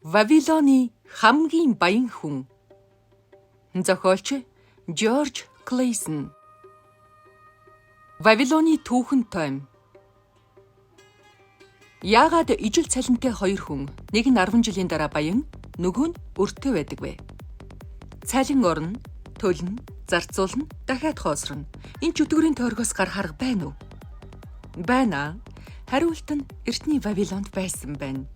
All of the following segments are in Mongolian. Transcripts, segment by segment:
Вавилоны хамгийн баян хүн. Зохиолч Жорж Клейсон. Вавилоны түүхэн тойм. Яагаад ижил цалинтай хоёр хүн, нэг нь 10 жилийн дараа баян, нөгөө нь өртөө байдаг вэ? Цалин орно, төлнө, зарцуулна, дахиад хоосорно. Энэ чөтгөрийн тойргоос гар харга байна уу? Байна. Хариулт нь эртний Вавилонд байсан байна.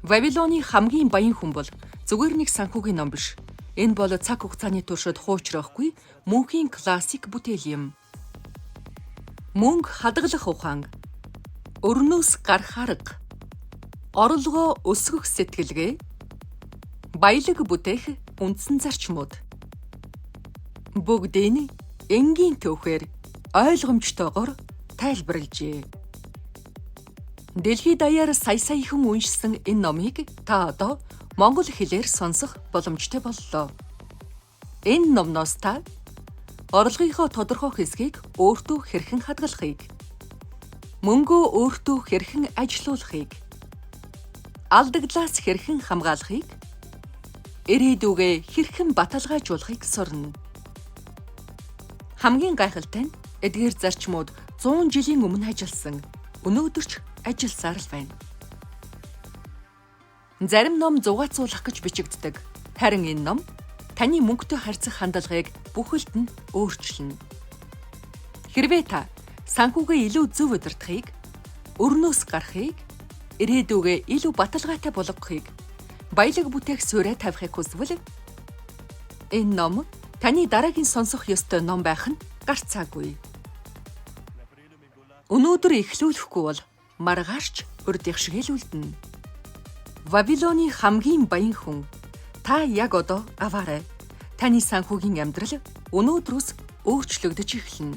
Вавилоны хамгийн баян хүн бол зүгээр нэг санхүүгийн ном биш. Энэ бол цаг хугацааны туршид хуучрахгүй мөнхийн классик бүтээл юм. Мөнгө хадгалах ухаан, өрнөөс гар харга, орлогоо өсгөх сэтгэлгээ, баялаг бүтээх үндсэн зарчмууд. Бүгдийг энгийн түүхээр ойлгомжтойгоор тайлбарлажээ. Дэлхийд даяар саяхан уншсан энэ номыг та одоо монгол хэлээр сонсох боломжтой боллоо. Энэ номноос та орлогынхоо тодорхой хэсгийг өөртөө хэрхэн хадгалахыг, мөнгөө өөртөө хэрхэн ажилуулахыг, алдагдлаас хэрхэн хамгаалахыг, ирээдүгээ хэрхэн баталгаажуулахыг сурна. Хамгийн гайхалтай нь эдгээр зарчмууд 100 жилийн өмнө ажилласан, өнөөдөр ч ажилласаар л байна. Зарим ном зугаацуулах гэж бичигддэг. Харин энэ ном таны мөнгөтэй харьцах хандлагыг бүхэлд нь өөрчилнө. Хэрвээ та санхүүгээ илүү зөв удирдахыг, өрнөөс гарахыг, ирээдүгээ илүү баталгаатай болгохыг, баялаг бүтээх суурь тавихыг хүсвэл энэ ном таны дараагийн сонсох ёстой ном байх нь гарцаагүй. Өнөөдөр эхлүүлэхгүй бол маргаарч урдих шиг л үлдэнэ. Вавилоны хамгийн баян хүн. Та яг одоо аваарай. Таны санхүүгийн амьдрал өнөөдрөөс өөрчлөгдөж эхэлнэ.